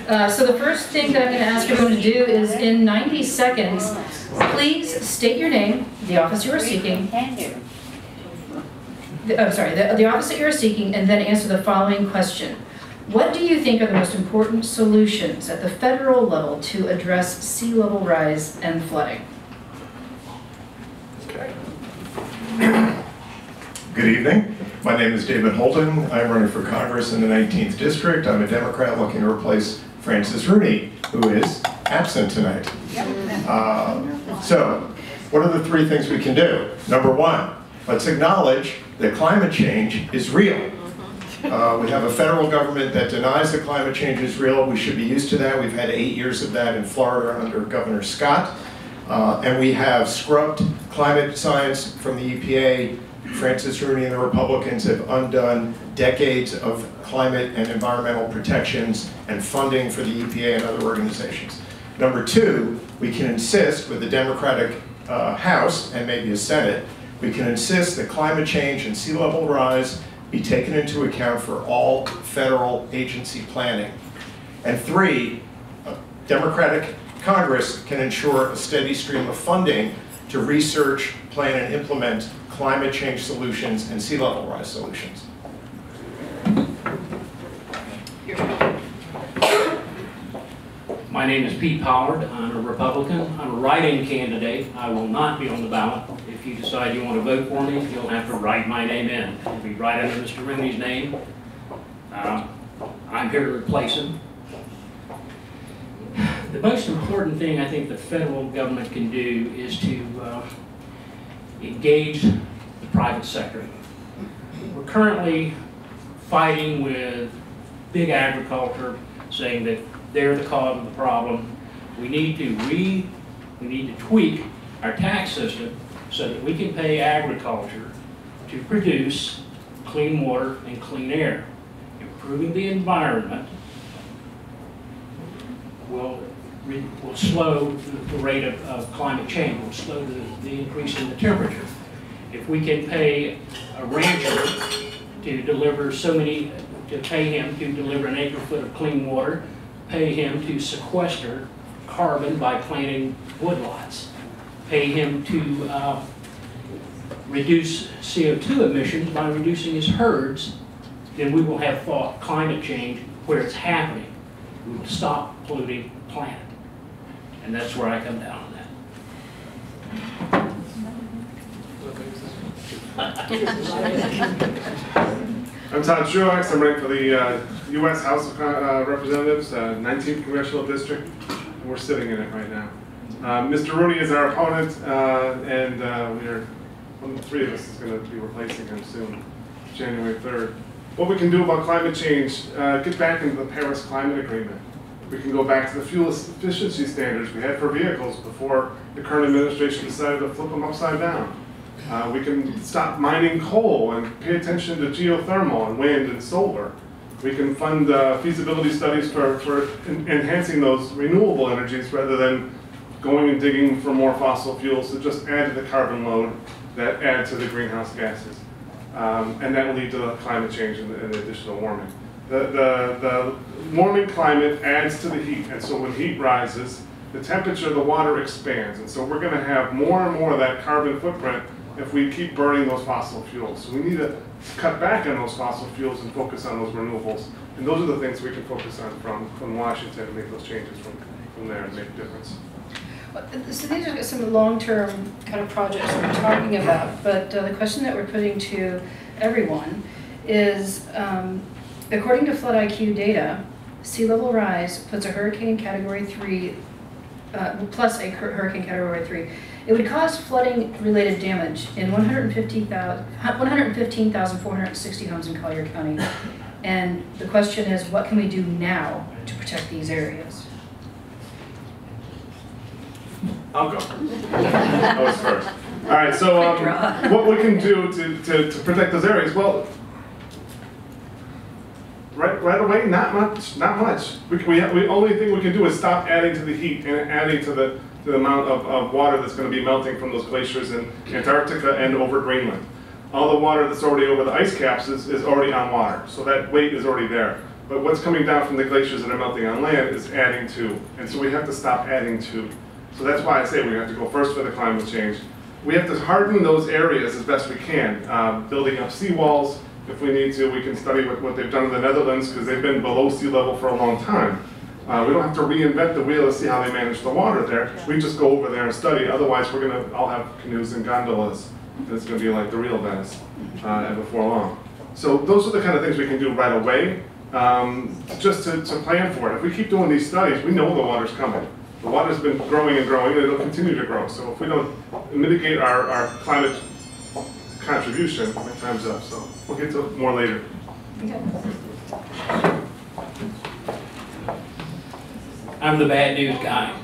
So the first thing that I'm going to ask everyone to do is, in 90 seconds, please state your name, the office you are seeking. The office that you are seeking, and then answer the following question. What do you think are the most important solutions at the federal level to address sea level rise and flooding? Okay. Good evening. My name is David Holden. I'm running for Congress in the 19th District. I'm a Democrat looking to replace Francis Rooney, who is absent tonight. So, what are the three things we can do? Number one, let's acknowledge that climate change is real. We have a federal government that denies that climate change is real. We should be used to that. We've had 8 years of that in Florida under Governor Scott. And we have scrubbed climate science from the EPA. Francis Rooney and the Republicans have undone decades of climate and environmental protections and funding for the EPA and other organizations. Number two, we can insist with the Democratic House and maybe a Senate, we can insist that climate change and sea level rise be taken into account for all federal agency planning. And three, a Democratic Congress can ensure a steady stream of funding to research, plan, and implement climate change solutions and sea level rise solutions. My name is Pete Pollard. I'm a Republican. I'm a write-in candidate. I will not be on the ballot. If you decide you want to vote for me, you'll have to write my name in. It'll be right under Mr. Rooney's name. I'm here to replace him. The most important thing I think the federal government can do is to engage the private sector. We're currently fighting with big agriculture, saying that they're the cause of the problem. We need to tweak our tax system so that we can pay agriculture to produce clean water and clean air. Improving the environment will slow the rate of climate change, will slow the increase in the temperature. If we can pay a rancher to deliver pay him to deliver an acre-foot of clean water, pay him to sequester carbon by planting woodlots, pay him to reduce CO2 emissions by reducing his herds, then we will have fought climate change where it's happening. We will stop polluting the planet. And that's where I come down on that. I'm Todd Traux. I'm running for the U.S. House of Representatives, 19th Congressional District, and we're sitting in it right now. Mr. Rooney is our opponent, and one of the three of us is going to be replacing him soon, January 3rd. What we can do about climate change, get back into the Paris Climate Agreement. We can go back to the fuel efficiency standards we had for vehicles before the current administration decided to flip them upside down. We can stop mining coal and pay attention to geothermal and wind and solar. We can fund feasibility studies for enhancing those renewable energies rather than going and digging for more fossil fuels to just add to the carbon load that add to the greenhouse gases. And that will lead to climate change and additional warming. The warming climate adds to the heat, and so when heat rises, the temperature of the water expands, and so we're going to have more and more of that carbon footprint if we keep burning those fossil fuels. So we need to cut back on those fossil fuels and focus on those renewables, and those are the things we can focus on from Washington and make those changes from there and make a difference. So these are some long-term kind of projects that we're talking about, but the question that we're putting to everyone is, according to Flood IQ data, sea level rise puts a hurricane category 3, plus a hurricane category 3. It would cause flooding-related damage in 115,460 homes in Collier County. And the question is, what can we do now to protect these areas? I'll go. I was first. All right, so what we can do to protect those areas? Well, right away, not much. The only thing we can do is stop adding to the heat and adding to the amount of water that's going to be melting from those glaciers in Antarctica and over Greenland. All the water that's already over the ice caps is already on water, so that weight is already there. But what's coming down from the glaciers that are melting on land is adding to. And so we have to stop adding to. So that's why I say we have to go first for the climate change. We have to harden those areas as best we can, building up seawalls. If we need to, we can study what they've done in the Netherlands because they've been below sea level for a long time. We don't have to reinvent the wheel to see how they manage the water there. We just go over there and study. Otherwise, we're going to all have canoes and gondolas. And it's going to be like the real Venice before long. So those are the kind of things we can do right away, just to plan for it. If we keep doing these studies, we know the water's coming. The water's been growing and growing, and it'll continue to grow. So if we don't mitigate our climate contribution, my time's up. So we'll get to it more later. I'm the bad news guy.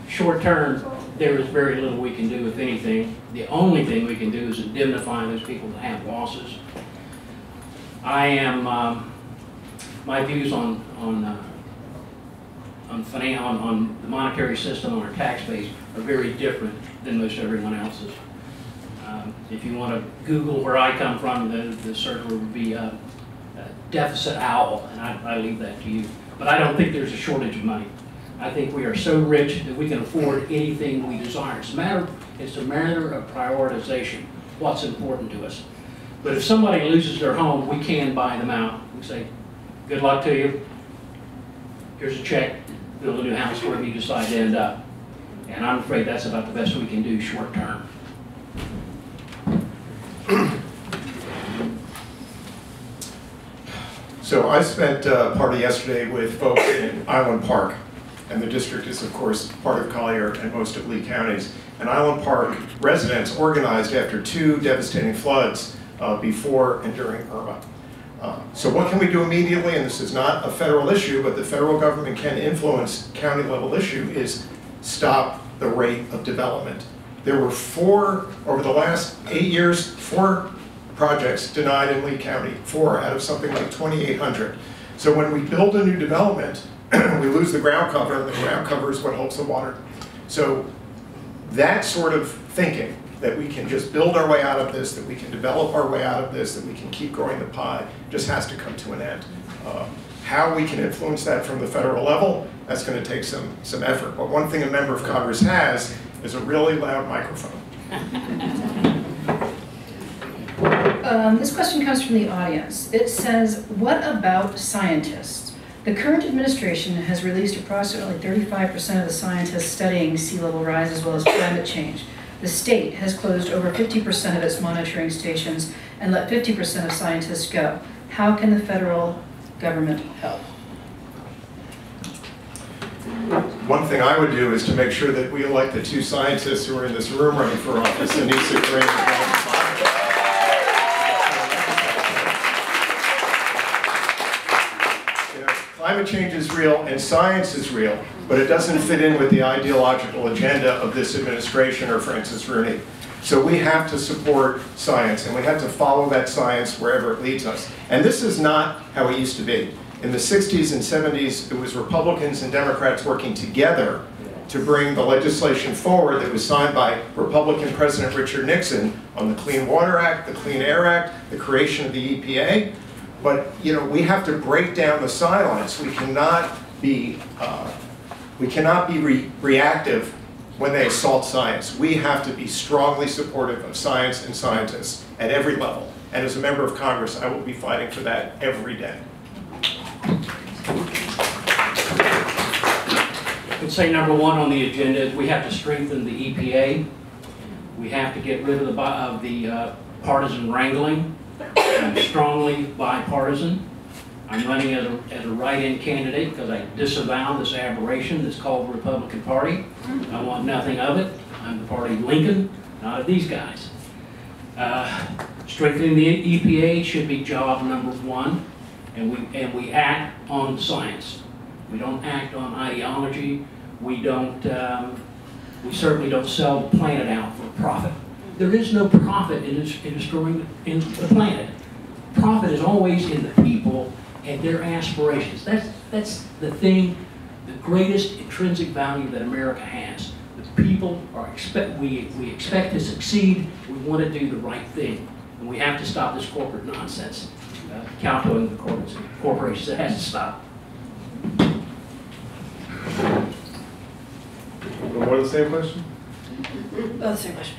Short term, there is very little we can do, if anything. The only thing we can do is indemnify those people that have losses. I am, my views on the monetary system, on our tax base, are very different than most everyone else's. If you want to Google where I come from, the search would be a deficit owl, and I leave that to you. But I don't think there's a shortage of money. I think we are so rich that we can afford anything we desire. It's a matter of prioritization, what's important to us. But if somebody loses their home, we can buy them out. We say, good luck to you. Here's a check, build a new house wherever you decide to end up. And I'm afraid that's about the best we can do short term. So I spent part of yesterday with folks in Island Park, and the district is of course part of Collier and most of Lee counties. And Island Park residents organized after 2 devastating floods before and during Irma. So what can we do immediately, and this is not a federal issue, but the federal government can influence county level issue, is stop the rate of development. There were 4, over the last 8 years, 4 projects denied in Lee County, 4 out of something like 2,800. So when we build a new development, we lose the ground cover, and the ground cover is what holds the water. So that sort of thinking, that we can just build our way out of this, that we can develop our way out of this, that we can keep growing the pie, just has to come to an end. How we can influence that from the federal level, that's going to take some effort. But one thing a member of Congress has is a really loud microphone. This question comes from the audience. It says, what about scientists? The current administration has released approximately 35% of the scientists studying sea level rise as well as climate change. The state has closed over 50% of its monitoring stations and let 50% of scientists go. How can the federal government help? One thing I would do is to make sure that we elect the 2 scientists who are in this room running for office, Anissa Green. Climate change is real and science is real, but it doesn't fit in with the ideological agenda of this administration or Francis Rooney. So we have to support science, and we have to follow that science wherever it leads us. And this is not how it used to be. In the 60s and 70s, it was Republicans and Democrats working together to bring the legislation forward that was signed by Republican President Richard Nixon on the Clean Water Act, the Clean Air Act, the creation of the EPA. But we have to break down the silence. We cannot be reactive when they assault science. We have to be strongly supportive of science and scientists at every level. And as a member of Congress, I will be fighting for that every day. I would say number 1 on the agenda is we have to strengthen the EPA. We have to get rid of the partisan wrangling. I'm strongly bipartisan. I'm running as a write-in candidate because I disavow this aberration that's called the Republican Party. I want nothing of it. I'm the party of Lincoln, not of these guys. Strengthening the EPA should be job number 1, and we act on science. We don't act on ideology. We certainly don't sell the planet out for profit. There is no profit in destroying the planet. Profit is always in the people and their aspirations. That's the thing, the greatest intrinsic value that America has. The people we expect to succeed. We want to do the right thing, and we have to stop this corporate nonsense. kowtowing the corporations. It has to stop. More of the same question? Oh, the same question.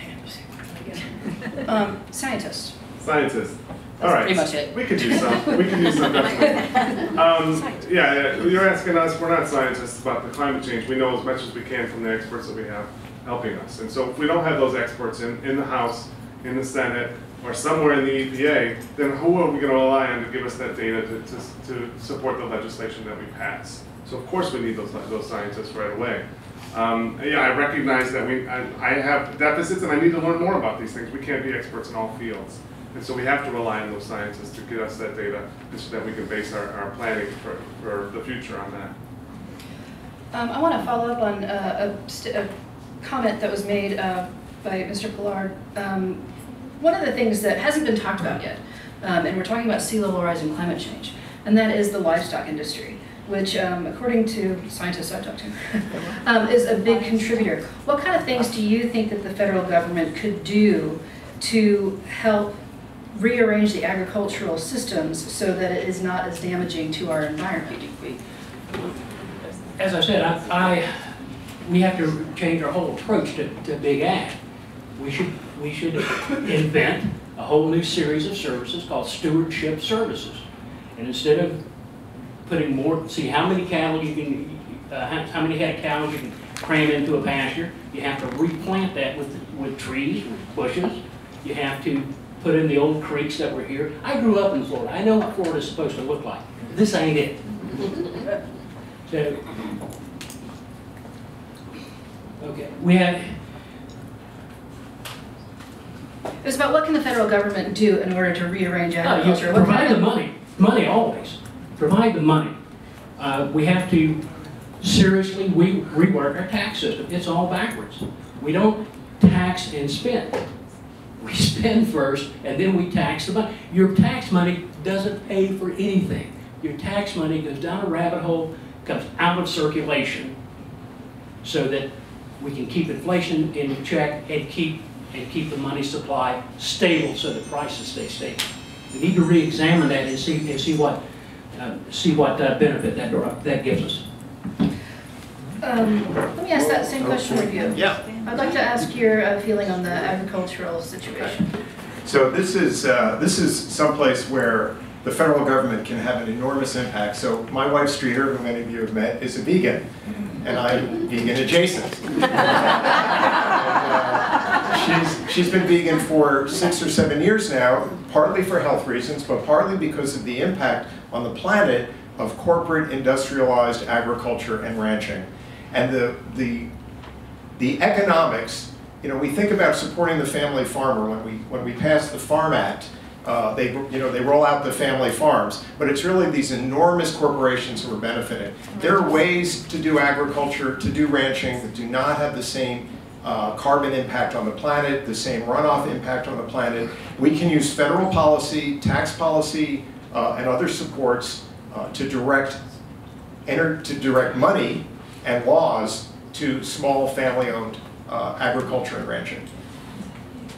Scientists. Scientists. That's All right. pretty much it. We could do some. We could do some. Definitely. Yeah, you're asking us. We're not scientists about the climate change. We know as much as we can from the experts that we have helping us. And so if we don't have those experts in the House, in the Senate, or somewhere in the EPA, then who are we going to rely on to give us that data to support the legislation that we pass? So of course we need those scientists right away. Yeah, I recognize that I have deficits and I need to learn more about these things. We can't be experts in all fields. And so we have to rely on those scientists to get us that data so that we can base our planning for the future on that. I want to follow up on a comment that was made by Mr. Pollard. One of the things that hasn't been talked about yet, and we're talking about sea level rise and climate change, and that is the livestock industry, which according to scientists I've talked to, is a big contributor. What kind of things do you think that the federal government could do to help rearrange the agricultural systems so that it is not as damaging to our environment? As I said, we have to change our whole approach to big ag. We should invent a whole new series of services called stewardship services. And instead of putting more, see how many cattle you can, how many head of cows you can cram into a pasture, you have to replant that with trees, with bushes. You have to put in the old creeks that were here. I grew up in Florida. I know what Florida's supposed to look like. This ain't it. So, okay, we have. It's about what can the federal government do in order to rearrange agriculture? Provide the money always. Provide the money. We have to seriously rework our tax system. It's all backwards. We don't tax and spend. We spend first and then we tax the money. Your tax money doesn't pay for anything. Your tax money goes down a rabbit hole, comes out of circulation so that we can keep inflation in check and keep the money supply stable so that prices stay stable. We need to re-examine that and see what benefit that gives us. Let me ask that same question of you. Yeah. I'd like to ask your feeling on the agricultural situation. So this is someplace where the federal government can have an enormous impact. So my wife Streeter, who many of you have met, is a vegan, and I'm vegan adjacent. She's been vegan for 6 or 7 years now, partly for health reasons, but partly because of the impact on the planet of corporate industrialized agriculture and ranching. And the economics, you know, we think about supporting the family farmer when we pass the Farm Act. They roll out the family farms, but it's really these enormous corporations who are benefiting. There are ways to do agriculture, to do ranching that do not have the same carbon impact on the planet, the same runoff impact on the planet. We can use federal policy, tax policy, and other supports to direct money and laws to small family-owned agriculture and ranching.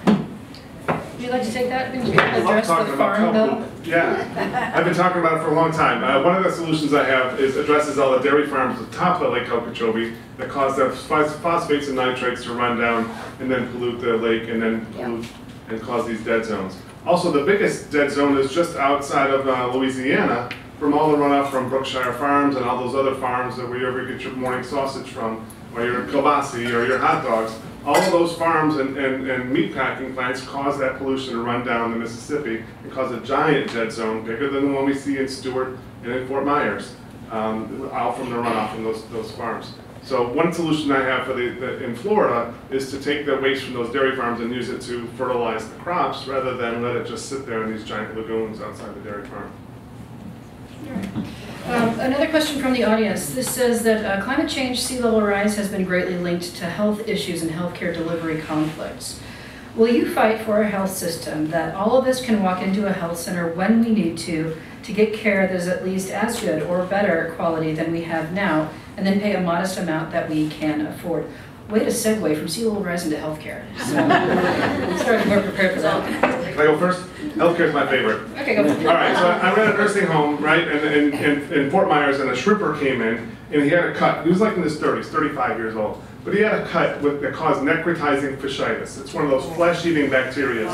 Would you like to take that and address the farm bill? Yeah, I've been talking about it for a long time. One of the solutions I have addresses all the dairy farms at the top of Lake Okeechobee that cause the phosphates and nitrates to run down and then pollute the lake and then pollute and cause these dead zones. Also, the biggest dead zone is just outside of Louisiana from all the runoff from Brookshire Farms and all those other farms that wherever you get your morning sausage from, or your kielbasa or your hot dogs. All of those farms and meat packing plants cause that pollution to run down the Mississippi and cause a giant dead zone, bigger than the one we see in Stewart and in Fort Myers, out from the runoff from those farms. So one solution I have for in Florida is to take the waste from those dairy farms and use it to fertilize the crops rather than let it just sit there in these giant lagoons outside the dairy farm. Another question from the audience. This says that climate change, sea level rise has been greatly linked to health issues and healthcare delivery conflicts. Will you fight for a health system that all of us can walk into a health center when we need to get care that is at least as good or better quality than we have now, and then pay a modest amount that we can afford? way to segue from sea level rise into healthcare. So, sorry, more prepared for that. Can I go first? Healthcare is my favorite. Okay, go. All right, so I ran a nursing home, right, in Fort Myers, and a shripper came in, and he had a cut. He was like in his 30s, 35 years old. But he had a cut that caused necrotizing fasciitis. It's one of those flesh-eating bacteria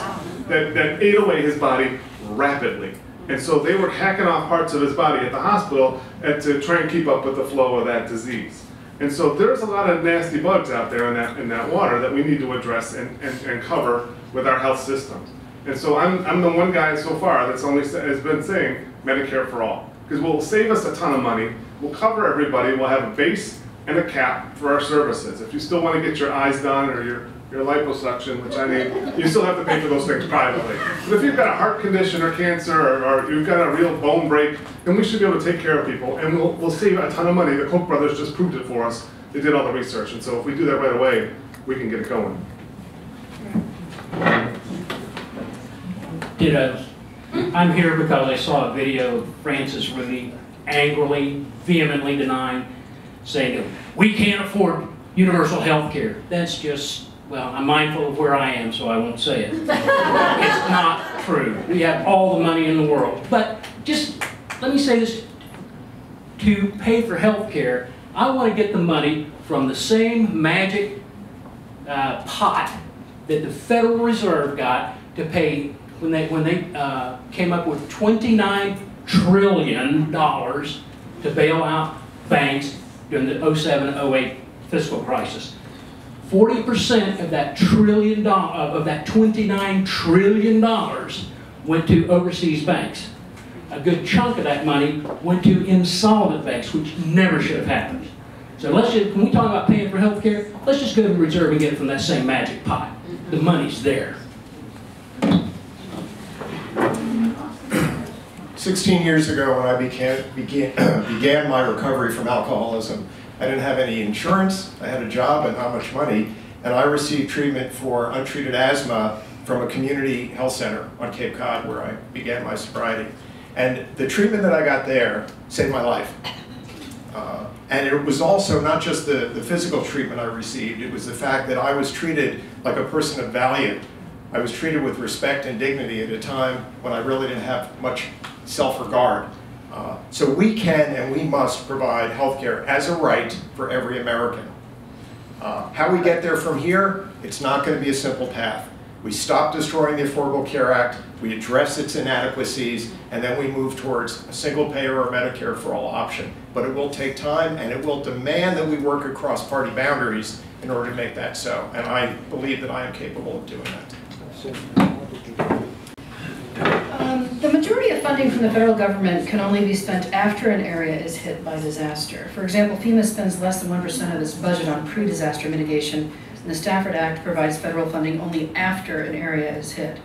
that ate away his body rapidly. And so they were hacking off parts of his body at the hospital to try and keep up with the flow of that disease. And so there's a lot of nasty bugs out there in that water that we need to address and cover with our health systems. And so I'm the one guy so far that's has been saying Medicare for all. Because we'll save us a ton of money, we'll cover everybody, we'll have a base and a cap for our services. If you still want to get your eyes done or your liposuction, which I need, you still have to pay for those things privately. But if you've got a heart condition or cancer or you've got a real bone break, then we should be able to take care of people, and we'll save a ton of money. The Koch brothers just proved it for us. They did all the research, and so if we do that right away, we can get it going. I'm here because I saw a video of Francis Rooney angrily, vehemently denying, saying, we can't afford universal health care. That's just, well, I'm mindful of where I am, so I won't say it. It's not true. We have all the money in the world. But just, let me say this, to pay for health care, I want to get the money from the same magic pot that the Federal Reserve got to pay when they came up with $29 trillion to bail out banks during the 07-08 fiscal crisis. 40% of that $29 trillion went to overseas banks. A good chunk of that money went to insolvent banks, which never should have happened. So when we talk about paying for health care, let's just go to the reserve and get it from that same magic pot. The money's there. 16 years ago when I began my recovery from alcoholism, I didn't have any insurance, I had a job and not much money, and I received treatment for untreated asthma from a community health center on Cape Cod where I began my sobriety. And the treatment that I got there saved my life. And it was also not just the physical treatment I received, it was the fact that I was treated like a person of value. I was treated with respect and dignity at a time when I really didn't have much self-regard. So we can and we must provide health care as a right for every American. How we get there from here, it's not going to be a simple path. We stop destroying the Affordable Care Act, we address its inadequacies, and then we move towards a single payer or Medicare for all option. But it will take time, and it will demand that we work across party boundaries in order to make that so. And I believe that I am capable of doing that. The majority of funding from the federal government can only be spent after an area is hit by disaster. For example, FEMA spends less than 1% of its budget on pre-disaster mitigation, and the Stafford Act provides federal funding only after an area is hit.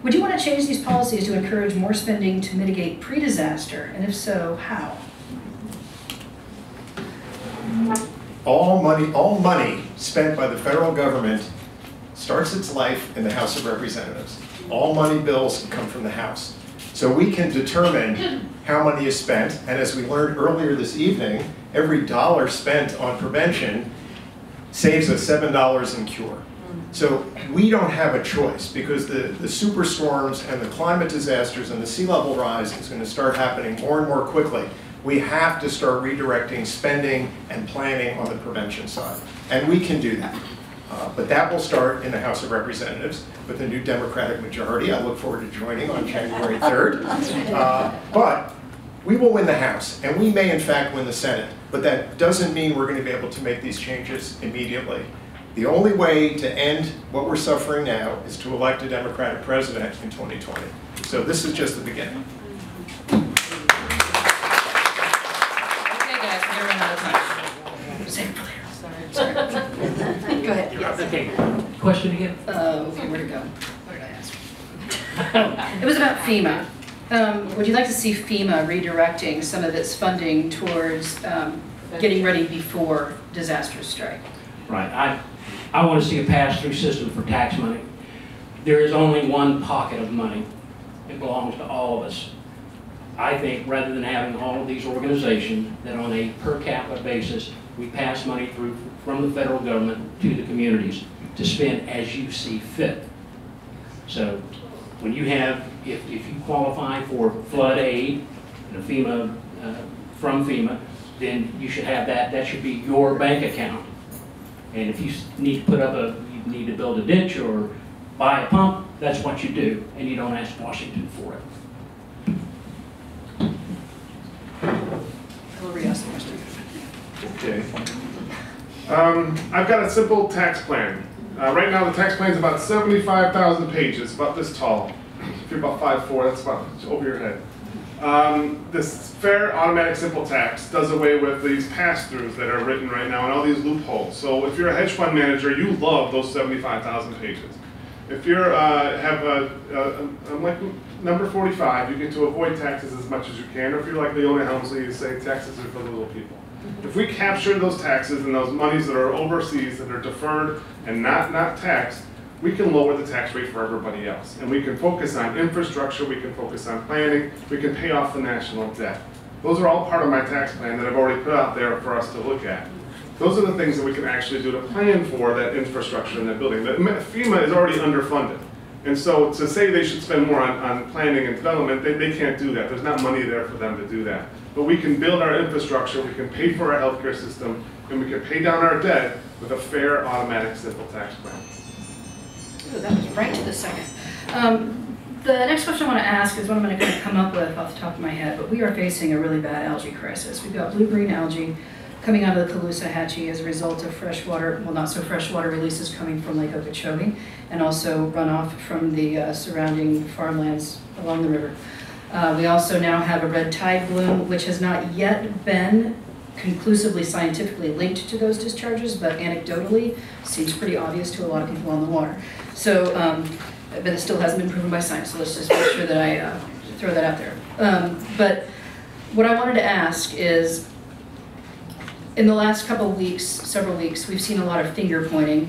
Would you want to change these policies to encourage more spending to mitigate pre-disaster, and if so, how? All money spent by the federal government starts its life in the House of Representatives. All money bills come from the House. So we can determine how money is spent, and as we learned earlier this evening, every dollar spent on prevention saves us $7 in cure. So we don't have a choice because the superstorms and the climate disasters and the sea level rise is going to start happening more and more quickly. We have to start redirecting spending and planning on the prevention side. And we can do that. But that will start in the House of Representatives with the new Democratic majority. I look forward to joining on January 3rd. But we will win the House, and we may in fact win the Senate. But that doesn't mean we're going to be able to make these changes immediately. The only way to end what we're suffering now is to elect a Democratic president in 2020. So this is just the beginning. Okay guys, we're running out of time. Save it for later. Sorry. Go ahead. Yes. Okay, question again? Okay, where'd it go? What did I ask? It was about FEMA. Would you like to see FEMA redirecting some of its funding towards getting ready before disasters strike? Right. I want to see a pass-through system for tax money. There is only one pocket of money. It belongs to all of us. I think rather than having all of these organizations that on a per capita basis we pass money through from the federal government to the communities to spend as you see fit. So when you have, if you qualify for flood aid and FEMA, from FEMA, then you should have that. That should be your bank account. And if you need to you need to build a ditch or buy a pump, that's what you do, and you don't ask Washington for it. I'll re-ask the question. Okay. I've got a simple tax plan. Right now the tax plan is about 75,000 pages, about this tall. If you're about 5'4", that's about over your head. This fair, automatic, simple tax does away with these pass-throughs that are written right now and all these loopholes. So if you're a hedge fund manager, you love those 75,000 pages. If you're like number 45, you get to avoid taxes as much as you can. Or if you're like Leona Helmsley, you say taxes are for the little people. If we capture those taxes and those monies that are overseas, that are deferred and not taxed, we can lower the tax rate for everybody else. And we can focus on infrastructure, we can focus on planning, we can pay off the national debt. Those are all part of my tax plan that I've already put out there for us to look at. Those are the things that we can actually do to plan for that infrastructure and that building. FEMA is already underfunded. And so to say they should spend more on planning and development, they can't do that. There's not money there for them to do that. But we can build our infrastructure, we can pay for our healthcare system, and we can pay down our debt with a fair, automatic, simple tax plan. Ooh, that was right to the second. The next question I want to ask is what I'm going to kind of come up with off the top of my head, but we are facing a really bad algae crisis. We've got blue-green algae coming out of the Caloosahatchee as a result of freshwater, well, not so freshwater releases coming from Lake Okeechobee, and also runoff from the surrounding farmlands along the river. We also now have a red tide bloom, which has not yet been conclusively scientifically linked to those discharges, but anecdotally seems pretty obvious to a lot of people on the water. So, but it still hasn't been proven by science, so let's just make sure that I throw that out there. But what I wanted to ask is, in the last several weeks, we've seen a lot of finger pointing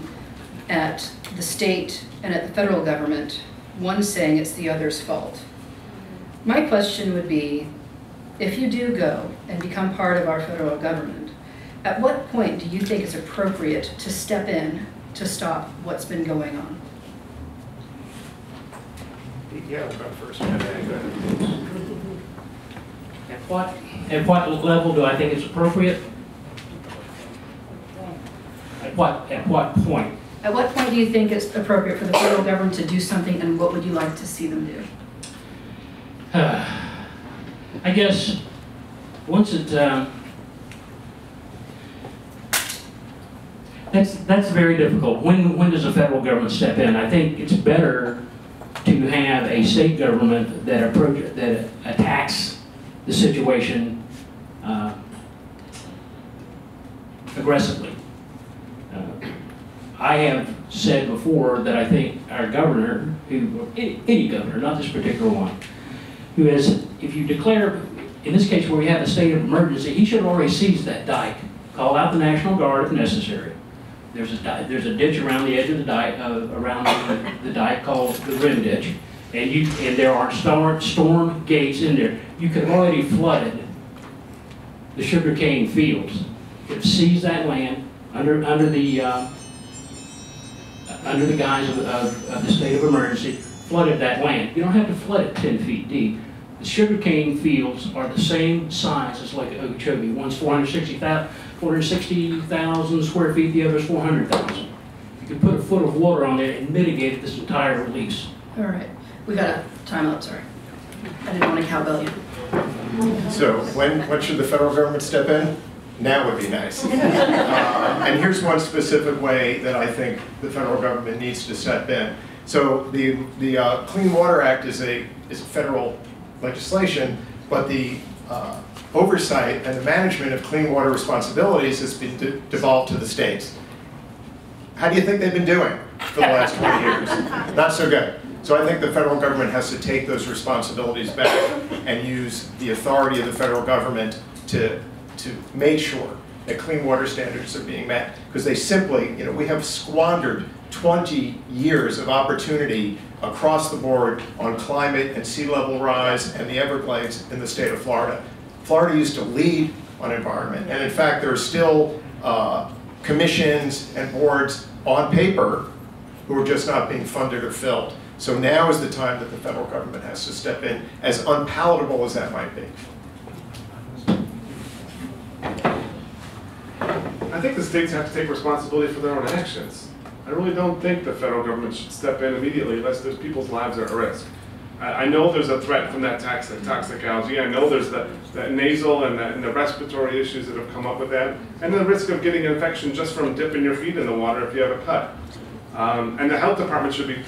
at the state and at the federal government, one saying it's the other's fault. My question would be, if you do go and become part of our federal government, at what point do you think it's appropriate to step in to stop what's been going on? Yeah, I'll go first. At what level do I think it's appropriate? At what point? At what point do you think it's appropriate for the federal government to do something, and what would you like to see them do? I guess once it that's very difficult. When does the federal government step in? I think it's better to have a state government that attacks the situation aggressively. I have said before that I think our governor, any governor, not this particular one, who has, if you declare, in this case where we have a state of emergency, he should have already seized that dike, call out the National Guard if necessary. There's a ditch around the edge of the dike, around the dike called the rim ditch, and there are storm gates in there. You could have already flooded the sugarcane fields. You could have seized that land under the guise of the state of emergency, flooded that land. You don't have to flood it 10 feet deep. The sugarcane fields are the same size as Lake Okeechobee. One's 460,000 square feet, the other's 400,000. You could put a foot of water on it and mitigate this entire release. All right, we got a timeout, sorry. I didn't want to cowbell you. So when should the federal government step in? Now would be nice. And here's one specific way that I think the federal government needs to step in. So the Clean Water Act is a federal legislation, but the oversight and the management of clean water responsibilities has been devolved to the states. How do you think they've been doing for the last 20 years? Not so good. So I think the federal government has to take those responsibilities back and use the authority of the federal government to make sure that clean water standards are being met. Because they simply, we have squandered 20 years of opportunity across the board on climate and sea level rise and the Everglades in the state of Florida. Florida used to lead on environment, and in fact there are still commissions and boards on paper who are just not being funded or filled. So now is the time that the federal government has to step in, as unpalatable as that might be. I think the states have to take responsibility for their own actions. I really don't think the federal government should step in immediately unless there's people's lives are at risk. I know there's a threat from that toxic algae. I know there's that nasal and the respiratory issues that have come up with that, and the risk of getting an infection just from dipping your feet in the water if you have a cut. And the health department should be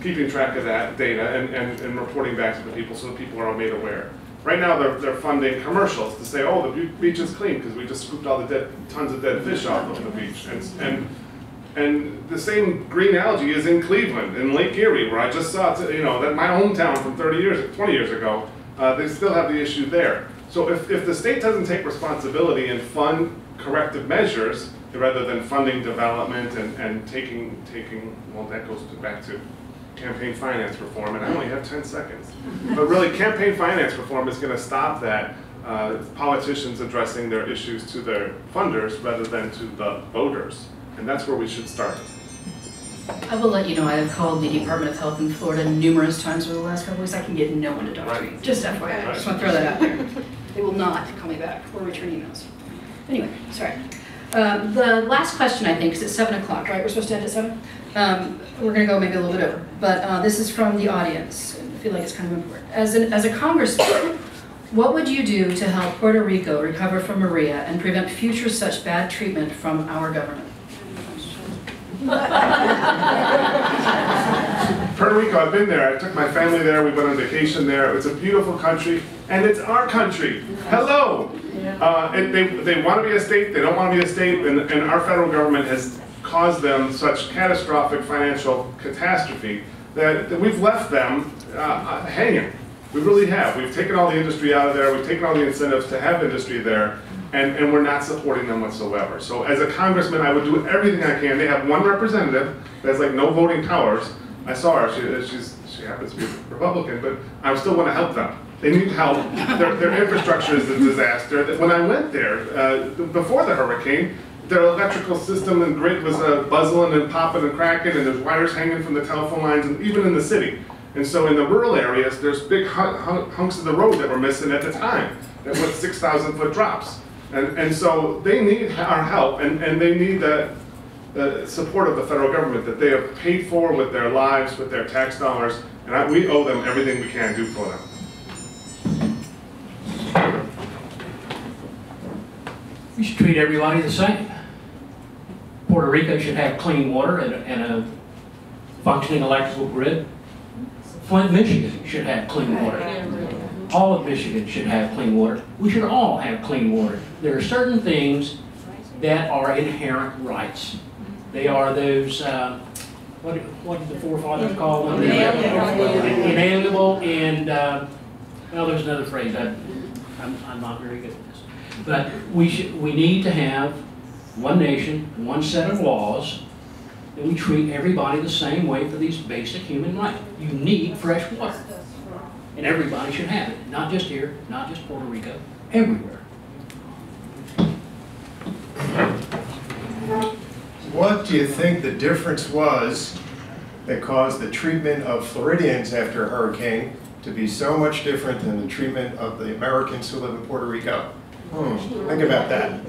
keeping track of that data and reporting back to the people so that people are made aware. Right now they're funding commercials to say, oh, the beach is clean because we just scooped all the tons of dead fish off of the beach. And the same green algae is in Cleveland, in Lake Erie, where I just saw, that my hometown from 20 years ago, they still have the issue there. So if the state doesn't take responsibility and fund corrective measures, rather than funding development and taking, well, that goes back to campaign finance reform, and I only have 10 seconds. But really, campaign finance reform is going to stop that, politicians addressing their issues to their funders rather than to the voters. And that's where we should start. I will let you know, I have called the Department of Health in Florida numerous times over the last couple of weeks. I can get no one to talk to me. Just FYI, I just want to throw that out there. They will not call me back or return emails. Anyway, sorry. The last question, I think, is at 7 o'clock, right? We're supposed to end at 7? We're going to go maybe a little bit over. But this is from the audience. I feel like it's kind of important. As a congressman, what would you do to help Puerto Rico recover from Maria and prevent future such bad treatment from our government? Puerto Rico, I've been there. I took my family there. We went on vacation there. It's a beautiful country, and it's our country. Hello. They want to be a state. They don't want to be a state, and our federal government has caused them such catastrophic financial catastrophe that we've left them hanging. We really have. We've taken all the industry out of there. We've taken all the incentives to have industry there. And we're not supporting them whatsoever. So as a congressman, I would do everything I can. They have one representative that has like no voting powers. I saw her, she happens to be Republican, but I still want to help them. They need help. Their infrastructure is a disaster. When I went there, before the hurricane, their electrical system and grid was buzzing and popping and cracking, and there's wires hanging from the telephone lines, and even in the city. And so in the rural areas, there's big hunks of the road that were missing at the time, that with 6,000-foot drops. And so they need our help, and they need the support of the federal government that they have paid for with their lives, with their tax dollars, and we owe them everything we can do for them. We should treat everybody the same. Puerto Rico should have clean water and a functioning electrical grid. Flint, Michigan should have clean water. All of Michigan should have clean water. We should all have clean water. There are certain things that are inherent rights. They are those, what did the forefathers call them? Inalienable and, well, there's another phrase. I'm not very good at this. But we need to have one nation, one set of laws, and we treat everybody the same way for these basic human rights. You need fresh water. And everybody should have it, not just here, not just Puerto Rico, everywhere. What do you think the difference was that caused the treatment of Floridians after a hurricane to be so much different than the treatment of the Americans who live in Puerto Rico? Think about that.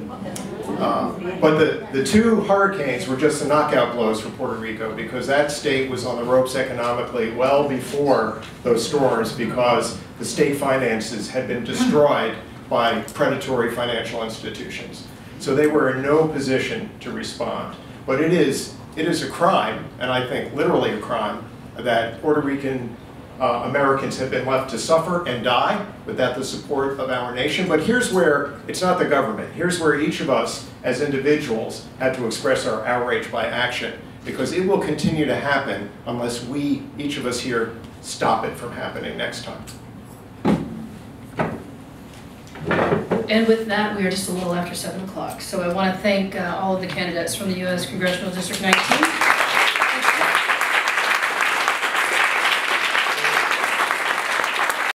But the two hurricanes were just the knockout blows for Puerto Rico, because that state was on the ropes economically well before those storms, because the state finances had been destroyed by predatory financial institutions. So they were in no position to respond. But it is a crime, and I think literally a crime, that Puerto Rican Americans have been left to suffer and die without the support of our nation. But here's where it's not the government. Here's where each of us as individuals had to express our outrage by action, because it will continue to happen unless we, each of us here, stop it from happening next time. And with that, we are just a little after 7 o'clock. So I want to thank all of the candidates from the U.S. Congressional District 19.